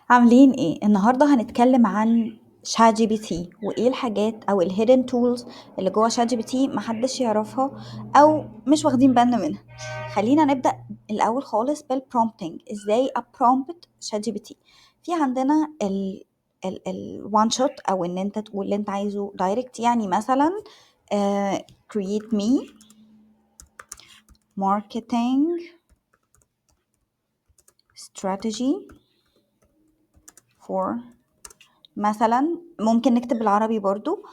عاملين ايه؟ النهارده هنتكلم عن شات جي بي تي وايه الحاجات او الهيدن تولز اللي جوه شات جي بي تي محدش يعرفها او مش واخدين بالنا منها. خلينا نبدأ الاول خالص بالبرومبتنج، ازاي ابرومبت شات جي بي تي. في عندنا ال one shot او ان انت تقول اللي انت عايزه دايركت، يعني مثلا create me marketing strategy for، مثلا ممكن نكتب بالعربي برضو.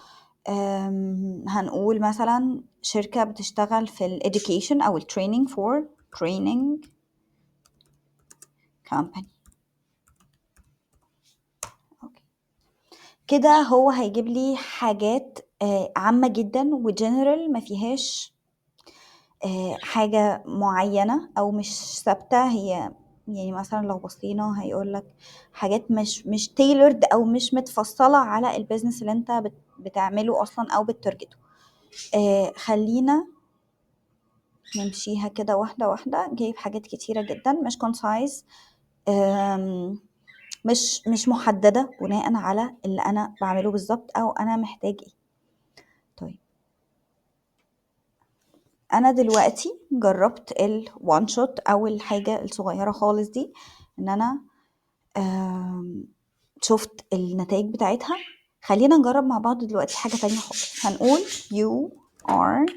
هنقول مثلا شركة بتشتغل في ال education أو ال training for training company. أوكي. كده هو هيجيب لي حاجات عامة جدا وجنرال، ما فيهاش حاجة معينة أو مش ثابتة. هي يعني مثلا لو بصينا هيقولك حاجات مش tailored أو مش متفصلة على البيزنس اللي انت بتعمله أصلا أو بتترجته. خلينا نمشيها كده واحدة واحدة. جايب حاجات كتيرة جدا مش concise، مش محددة بناء على اللي أنا بعمله بالظبط أو أنا محتاج ايه. طيب أنا دلوقتي جربت ال one shot أو الحاجة الصغيرة خالص دي، إن أنا شفت النتائج بتاعتها. خلينا نجرب مع بعض دلوقتي حاجة تانية خالص. هنقول you are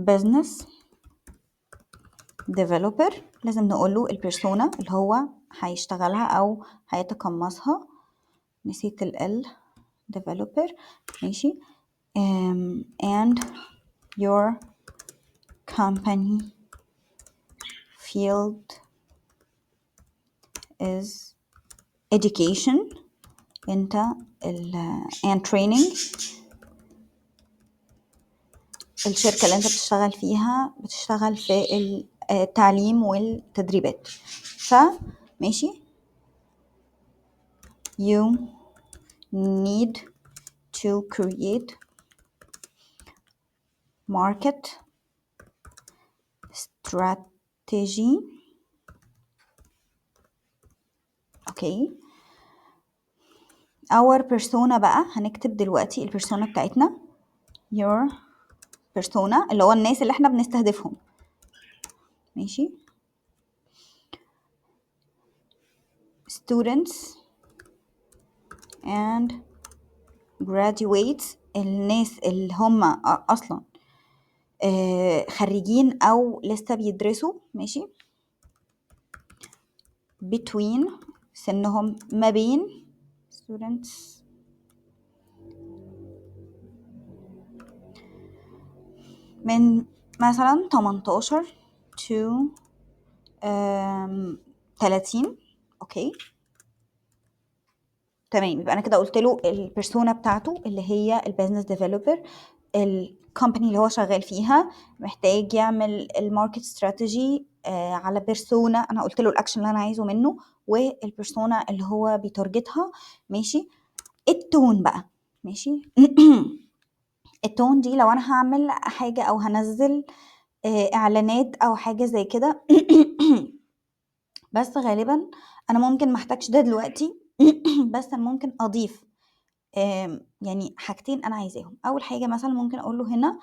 business developer. لازم نقوله البيرسونا اللي هو هيشتغلها أو هيتقمصها. نسيت ال developer. ماشي. and your company field is education. انت and training. الشركة اللي انت بتشتغل فيها بتشتغل في التعليم والتدريبات. ماشي. you need to create market strategy. اوكي. our persona بقى، هنكتب دلوقتي البيرسونا بتاعتنا. your persona اللي هو الناس اللي احنا بنستهدفهم. ماشي. students and graduates، الناس اللي هم اصلا خريجين او لسه بيدرسوا. ماشي. between، سنهم ما بين students من مثلا 18 to 30. اوكي تمام. يبقى انا كده قلت له البيرسونا بتاعته اللي هي البيزنس ديفلوبر. الكومباني اللي هو شغال فيها محتاج يعمل الماركت استراتيجي على بيرسونا. انا قلت له الاكشن اللي انا عايزه منه والبيرسونا اللي هو بيتارجتها. ماشي. التون بقى. ماشي. التون دي لو انا هعمل حاجة او هنزل اعلانات او حاجة زي كده بس غالبا انا ممكن محتاجش ده دلوقتي بس انا ممكن اضيف يعني حاجتين انا عايزاهم. اول حاجة مثلا ممكن اقول له هنا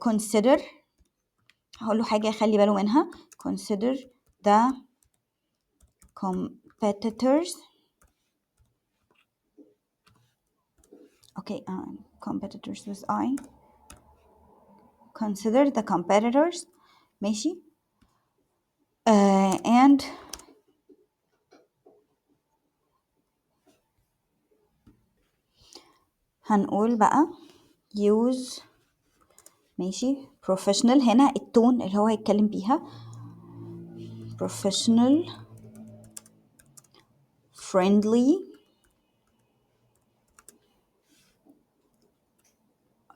consider، هقول له حاجة يخلي باله منها. consider the competitors. اوكي competitors with I. consider the competitors. ماشي. and هنقول بقى use، ماشي، professional. هنا التون اللي هو هيتكلم بيها professional friendly.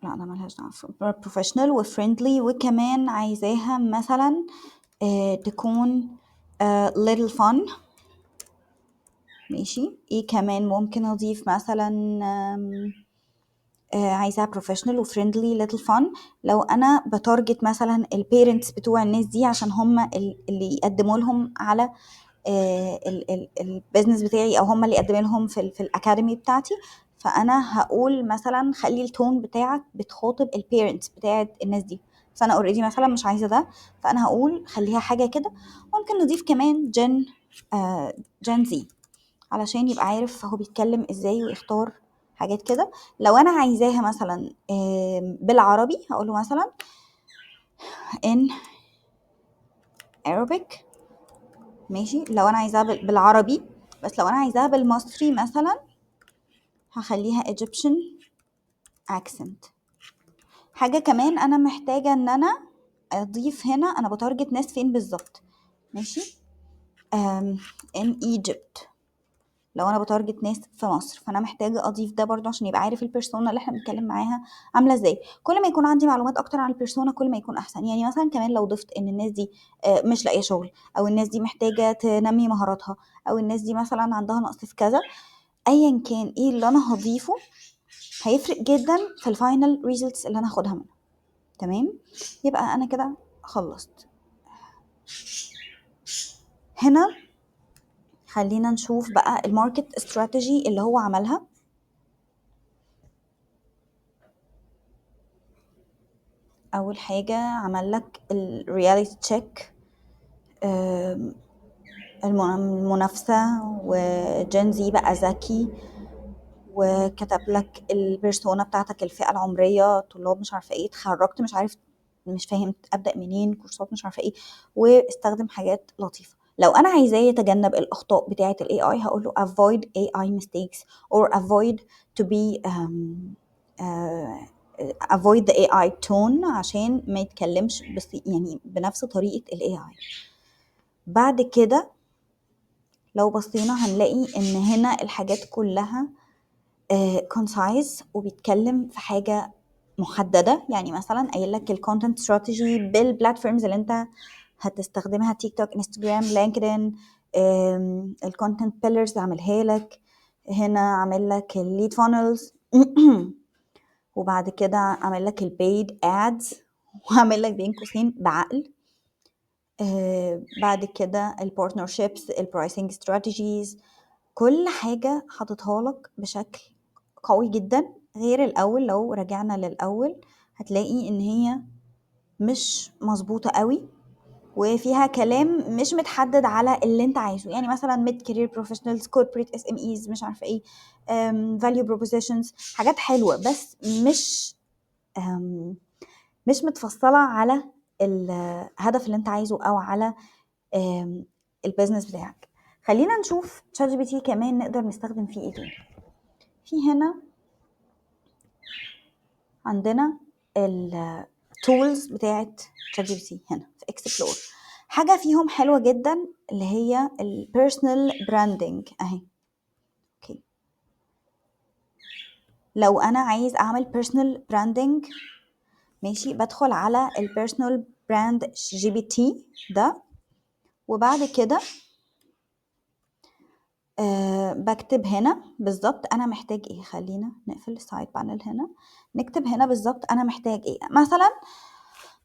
لا انا ملهاش دعوه. professional و friendly، وكمان عايزاها مثلا تكون little fun. ماشي. ايه كمان ممكن اضيف مثلا عايزاها بروفيشنال وفريندلي ليتل فن. لو انا بتارجت مثلا البيرنتس بتوع الناس دي عشان هم اللي يقدموا لهم على البيزنس بتاعي، او هم اللي يقدموا لهم في الاكاديمي بتاعتي، فانا هقول مثلا خلي التون بتاعك بتخاطب البيرنتس بتاعت الناس دي، بس انا اوريدي مثلا مش عايزه ده، فانا هقول خليها حاجه كده. ممكن نضيف كمان جن زي علشان يبقى عارف هو بيتكلم ازاي ويختار حاجات كده. لو انا عايزاها مثلا بالعربي هقوله مثلا in Arabic، ماشي. لو انا عايزاها بالعربي، بس لو انا عايزاها بالمصري مثلا هخليها Egyptian accent. حاجة كمان انا محتاجة ان انا اضيف هنا انا بتارجت ناس فين بالظبط، ماشي. in Egypt، لو انا بتارجت ناس في مصر فانا محتاجه اضيف ده برضو عشان يبقى عارف البيرسونا اللي احنا بنتكلم معاها عامله ازاي. كل ما يكون عندي معلومات اكتر عن البيرسونا كل ما يكون احسن. يعني مثلا كمان لو ضفت ان الناس دي مش لاقيه شغل، او الناس دي محتاجه تنمي مهاراتها، او الناس دي مثلا عندها نقص في كذا، ايا كان ايه اللي انا هضيفه هيفرق جدا في الفاينل ريزلتس اللي انا هاخدها منه. تمام، يبقى انا كده خلصت. هنا خلينا نشوف بقى الماركت استراتيجي اللي هو عملها. اول حاجه عمل لك الرياليتي تشيك، المنافسه، وجين زي بقى ذكي، وكتب لك البيرسونا بتاعتك، الفئه العمريه، طلاب مش عارفه ايه، اتخرجت مش عارف مش فاهم ابدا منين، كورسات مش عارفه ايه، واستخدم حاجات لطيفه. لو انا عايزاه يتجنب الاخطاء بتاعه الاي اي هقول له avoid AI mistakes or avoid to be avoid the AI tone عشان ما يتكلمش بس يعني بنفس طريقة ال AI. بعد كده لو بصينا هنلاقي ان هنا الحاجات كلها concise وبيتكلم في حاجة محددة. يعني مثلا قايل لك الكونتنت استراتيجي بالبلاتفورمز اللي انت هتستخدمها، تيك توك، انستجرام، لينكدين. الكونتنت بيلرز عاملها لك هنا، عامل لك الليد فانلز وبعد كده عامل لك البيد ادز وعامل لك بين قوسين بعقل. بعد كده البارتنرشيبس، البرايسنج استراتيجيز، كل حاجة حاططها لك بشكل قوي جدا. غير الأول، لو رجعنا للأول هتلاقي إن هي مش مظبوطة قوي، وفيها كلام مش متحدد على اللي انت عايزه. يعني مثلا mid career professionals, corporate SMEs، مش عارفة ايه، value propositions، حاجات حلوة بس مش متفصلة على الهدف اللي انت عايزه او على البيزنس بتاعك. خلينا نشوف تشات جي بي تي كمان نقدر نستخدم فيه ايه تاني. في هنا عندنا التولز بتاعت تشات جي بي تي هنا في اكسبلور. حاجة فيهم حلوة جدا اللي هي البيرسونال براندنج اهي. اوكي، لو انا عايز اعمل بيرسونال براندنج، ماشي، بدخل على البيرسونال براند جي بي تي ده، وبعد كده بكتب هنا بالظبط انا محتاج ايه. خلينا نقفل السايد بانل هنا، نكتب هنا بالظبط انا محتاج ايه. مثلا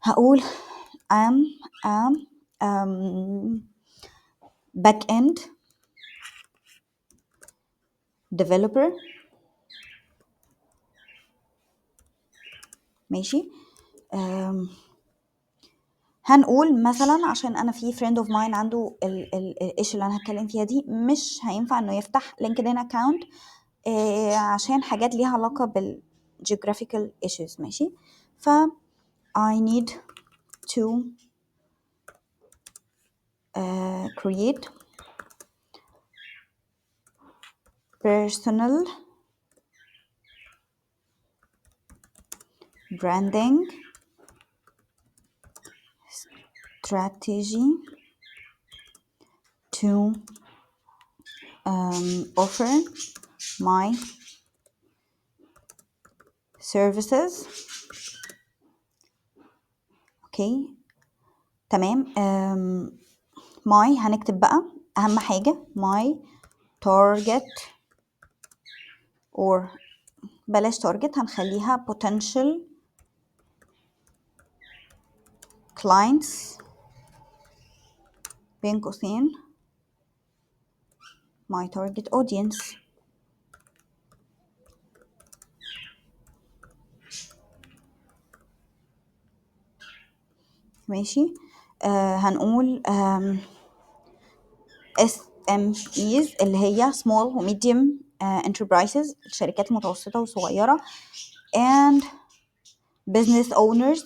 هقول am back end developer، ماشي. هنقول مثلا عشان انا في friend of mine عنده الايش اللي انا هتكلم فيها دي مش هينفع انه يفتح لينكدين اكاونت عشان حاجات ليها علاقة بال geographical issues، ماشي. ف I need to create personal branding strategy to offer my services. اوكي تمام. my هنكتب بقى اهم حاجة my target or بلاش target، هنخليها potential clients بين قوسين my target audience. ماشي. هنقول SMEs اللي هي small و medium enterprises، الشركات المتوسطة وصغيرة، and business owners.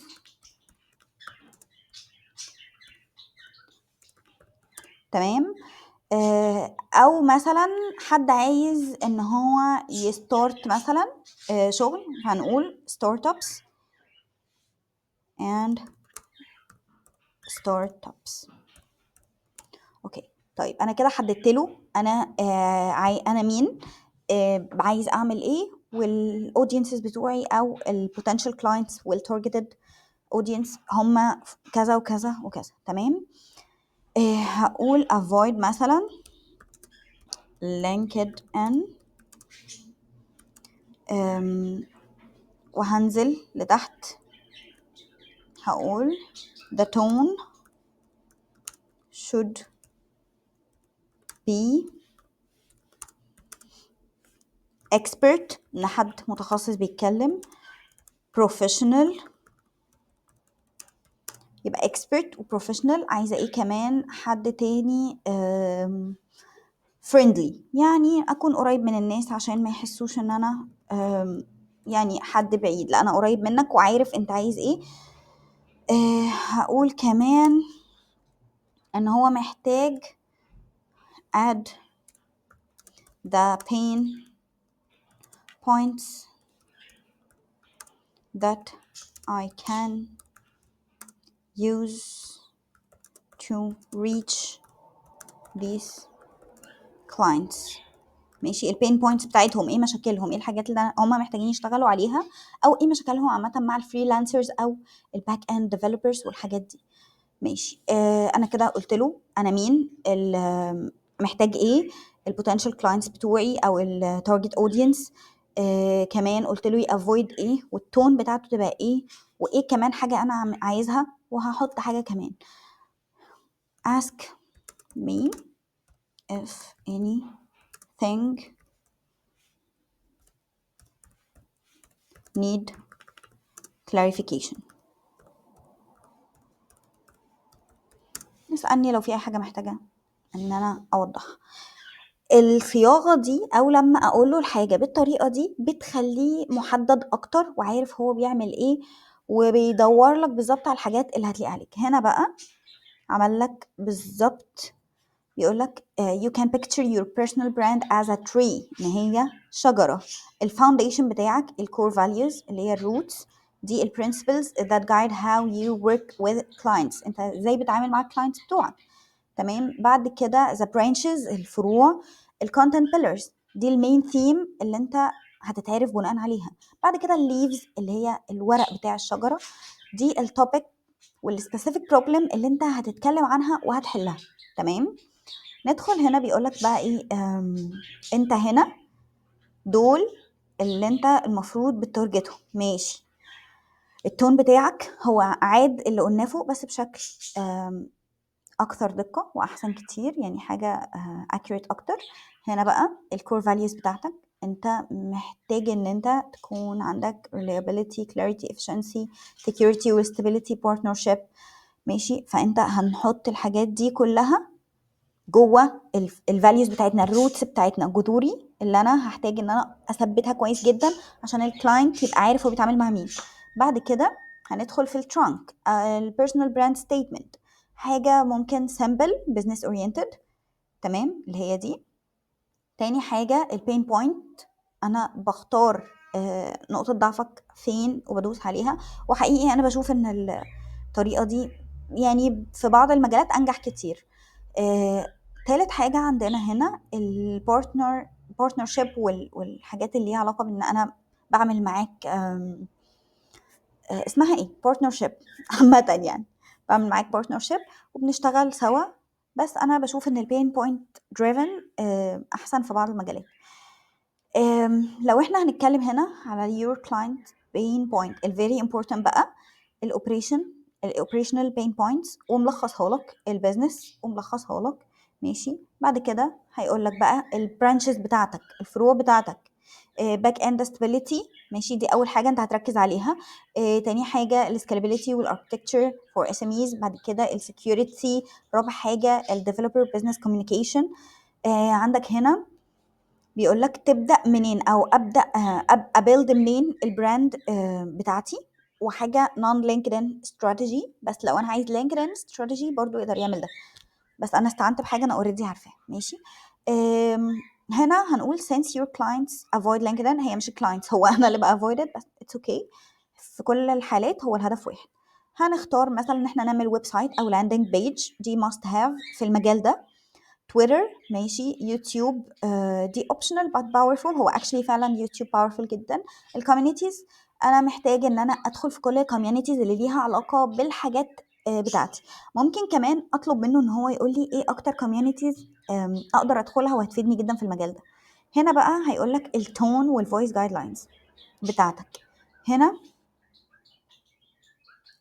تمام. او مثلا حد عايز ان هو يستارت مثلا شغل، هنقول startups and startups. اوكي. طيب انا كده حددت له انا انا مين، عايز اعمل ايه، والاودينسز بتوعي او البوتنشال كلاينتس والتارجتد اودينس هم كذا وكذا وكذا. تمام. هقول avoid مثلا LinkedIn، وهنزل لتحت هقول the tone should be expert، إن حد متخصص بيتكلم، professional، يبقى expert و professional. عايزة ايه كمان؟ حد تاني friendly، يعني أكون قريب من الناس عشان ما يحسوش إن أنا يعني حد بعيد، لا أنا قريب منك وعارف أنت عايز ايه. هقول كمان إن هو محتاج add the pain points that I can use to reach these clients. ماشي. البين بوينتس بتاعتهم ايه، مشاكلهم ايه، الحاجات اللي هم محتاجين يشتغلوا عليها، او ايه مشاكلهم عامه مع الفريلانسرز او الباك اند ديفلوبرز والحاجات دي. ماشي. انا كده قلت له انا مين، محتاج ايه، البوتنشال كلاينتس بتوعي او التارجت اودينس. كمان قلت له افويد ايه، والتون بتاعته تبقى ايه، وايه كمان حاجه انا عايزها، وهحط حاجه كمان ask me if anything need clarification. اسألني لو في اي حاجه محتاجه ان انا اوضحها. الصياغه دي او لما اقول له الحاجه بالطريقه دي بتخليه محدد اكتر وعارف هو بيعمل ايه، وبيدور لك بالظبط على الحاجات اللي هتليق عليك. هنا بقى عمل لك بالظبط، بيقول لك you can picture your personal brand as a tree، ان هي شجره. الفاونديشن بتاعك الكور values اللي هي الروتس دي، البرنسبلز that guide how you work with clients، انت ازاي بتعامل مع الكلاينتس بتوعك. تمام. بعد كده the branches الفروع، الكونتنت pillars دي المين ثيم اللي انت هتتعرف بناء عليها. بعد كده الليفز اللي هي الورق بتاع الشجره، دي التوبيك والسبيسيفيك بروبلم اللي انت هتتكلم عنها وهتحلها. تمام. ندخل هنا بيقولك بقى ايه، انت هنا دول اللي انت المفروض بتارجتهم. ماشي. التون بتاعك هو عاد اللي قلناه فوق بس بشكل اكثر دقة واحسن كتير، يعني حاجة accurate اكتر. هنا بقى الكور values بتاعتك، انت محتاج ان انت تكون عندك reliability clarity efficiency security و stability partnership. ماشي. فانت هنحط الحاجات دي كلها جوه الفاليوز بتاعتنا، الروتس بتاعتنا، جذوري اللي انا هحتاج ان انا اثبتها كويس جدا عشان الكلاينت يبقى عارف هو بيتعامل مع مين. بعد كده هندخل في الترانك، البيرسونال براند ستيتمنت، حاجه ممكن سامبل بزنس اورينتد. تمام. اللي هي دي. تاني حاجه البين بوينت، انا بختار نقطه ضعفك فين وبدوس عليها. وحقيقي انا بشوف ان الطريقه دي يعني في بعض المجالات انجح كتير. تالت حاجة عندنا هنا بارتنرشيب والحاجات اللي ليها علاقة بان انا بعمل معاك اسمها ايه، بارتنرشيب عامة، يعني بعمل معاك بارتنرشيب وبنشتغل سوا. بس انا بشوف ان البين بوينت دريفن احسن في بعض المجالات. لو احنا هنتكلم هنا على your client pain point ال very important بقى operational pain points وملخصها لك البيزنس وملخصها لك. ماشي. بعد كده هيقول لك بقى البرانشز بتاعتك الفروع بتاعتك باك اند stability. ماشي. دي اول حاجه انت هتركز عليها. تاني حاجه السكالابيلتي والاركتكتشر فور اس ام ايز. بعد كده السكيورتي. رابع حاجه الديفلوبر بزنس كوميونيكيشن. عندك هنا بيقول لك تبدا منين او ابدا ابيلد منين البراند بتاعتي. وحاجه نون لينكدين استراتيجي، بس لو انا عايز لينكدين استراتيجي برضو يقدر يعمل ده، بس انا استعنت بحاجه انا اوريدي عارفاها. ماشي. هنا هنقول since your clients avoid LinkedIn. هي مش clients، هو انا اللي avoided، بس it's okay. في كل الحالات هو الهدف واحد. هنختار مثلا ان احنا نعمل ويب سايت او لاندنج بيج، دي must have في المجال ده. تويتر. ماشي. يوتيوب دي optional but powerful. هو actually فعلا يوتيوب powerful جدا. الكوميونيتيز انا محتاج ان انا ادخل في كل الكوميونيتيز اللي ليها علاقه بالحاجات بتاعتي. ممكن كمان اطلب منه ان هو يقول لي ايه اكتر كوميونيتيز اقدر ادخلها وهتفيدني جدا في المجال ده. هنا بقى هيقول لك التون والفويس جايد لاينز بتاعتك. هنا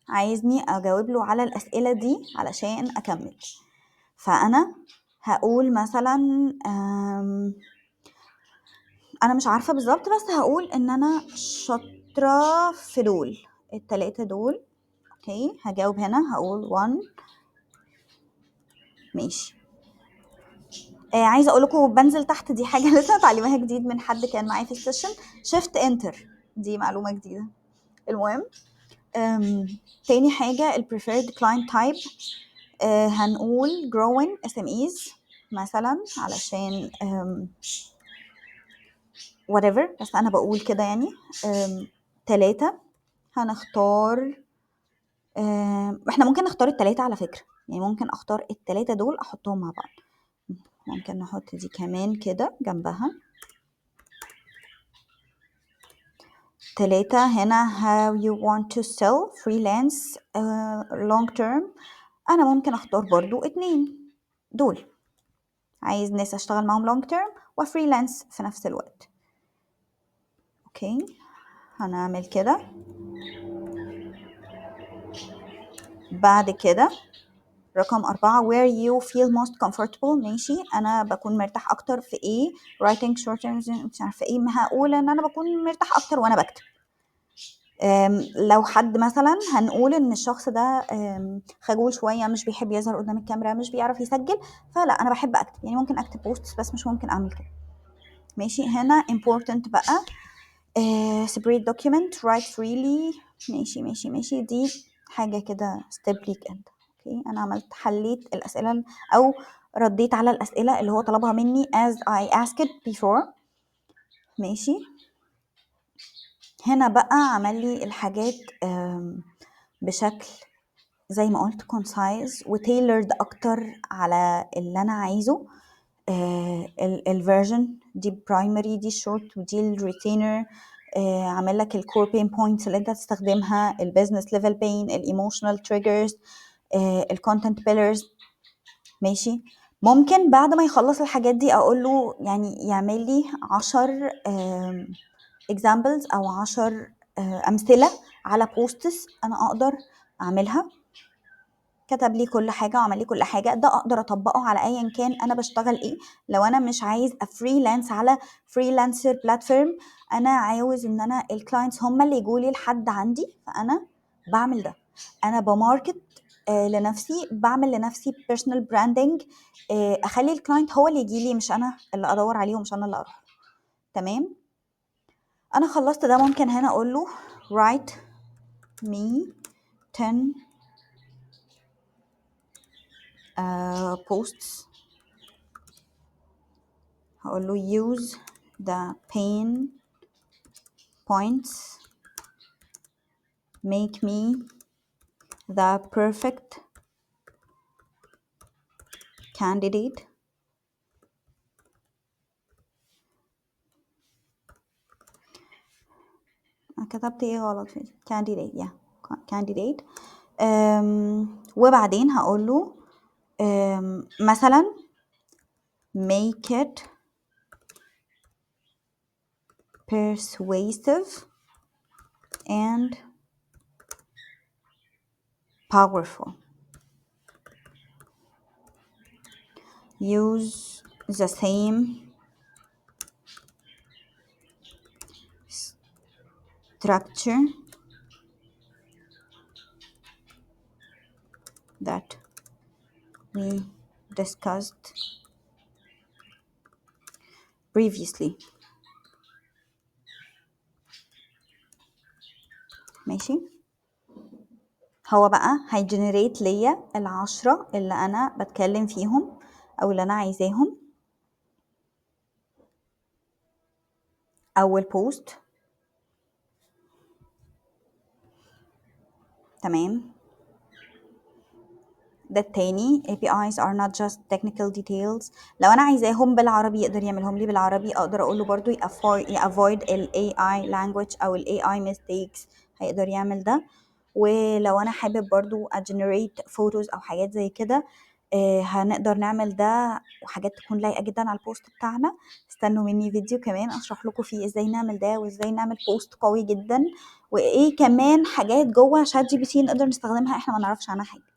عايزني اجاوب له على الاسئله دي علشان اكمل. فانا هقول مثلا انا مش عارفه بالظبط، بس هقول ان انا شاطره في دول التلاتة دول. اوكي. هجاوب هنا هقول 1. ماشي. عايزه اقول لكم بنزل تحت، دي حاجه لسه اتعلمها جديد من حد كان معايا في السيشن. شيفت انتر دي معلومه جديده. المهم تاني حاجه preferred client type. هنقول growing SMEs مثلا علشان whatever، بس انا بقول كده يعني. 3 هنختار احنا ممكن نختار التلاتة على فكرة، يعني ممكن اختار التلاتة دول احطهم مع بعض. ممكن نحط دي كمان كده جنبها. 3 هنا how you want to sell freelance long term. انا ممكن اختار برضو 2 دول، عايز ناس اشتغل معاهم long term وفريلانس في نفس الوقت. اوكي. هنعمل كده. بعد كده رقم 4 where you feel most comfortable. ماشي. أنا بكون مرتاح أكتر في إيه؟ writing short terms مش عارفة إيه. هقول إن أنا بكون مرتاح أكتر وأنا بكتب. لو حد مثلا هنقول إن الشخص ده خجول شوية، مش بيحب يظهر قدام الكاميرا، مش بيعرف يسجل، فلا أنا بحب أكتب، يعني ممكن أكتب بوستس بس مش ممكن أعمل كده. ماشي. هنا important بقى separate document write freely. ماشي. دي حاجة كده step ليك أنت. اوكي. انا حليت الاسئله او رديت على الاسئله اللي هو طلبها مني as I asked before. ماشي. هنا بقى عمل لي الحاجات بشكل زي ما قلت concise و tailored اكتر على اللي انا عايزه. الفيرجن دي primary، دي short، ودي الريتينر. عامل لك الكور بين بوينتس اللي انت هتستخدمها، البيزنس ليفل بين، الايموشنال تريجرز، الكونتنت بيلرز. ماشي. ممكن بعد ما يخلص الحاجات دي اقول له يعني يعمل لي 10 examples او 10 امثله على بوستس انا اقدر اعملها. كتب لي كل حاجه وعمل لي كل حاجه، ده اقدر اطبقه على ايا كان انا بشتغل ايه. لو انا مش عايز افريلانس على فريلانسر بلاتفورم، انا عاوز ان انا الكلاينتس هم اللي يجوا لي لحد عندي، فانا بعمل ده. انا بماركت لنفسي، بعمل لنفسي بيرسونال براندنج، اخلي الكلاينت هو اللي يجي لي، مش انا اللي ادور عليه ومش انا اللي اروح. تمام. انا خلصت ده. ممكن هنا اقول له write me 10 posts. هقول له use the pain points make me the perfect candidate. كتبت ايه غلط في candidate candidate. وبعدين هقول له مثلا make it persuasive and powerful. Use the same structure that we discussed previously. ماشي. هو بقى هيجنريت ليا 10 اللي انا بتكلم فيهم او اللي انا عايزاهم. اول بوست، تمام. ده التاني APIs are not just technical details. لو انا عايزاهم بالعربي يقدر يعملهم لي بالعربي، اقدر اقول له برضو avoid ال AI language او ال AI mistakes، هيقدر يعمل ده. ولو انا حابب برضو generate photos او حاجات زي كده، هنقدر نعمل ده، وحاجات تكون لايقة جدا على البوست بتاعنا. استنوا مني فيديو كمان اشرح لكم فيه ازاي نعمل ده، وازاي نعمل بوست قوي جدا، وايه كمان حاجات جوه ChatGPT نقدر نستخدمها احنا ما نعرفش عنها حاجة.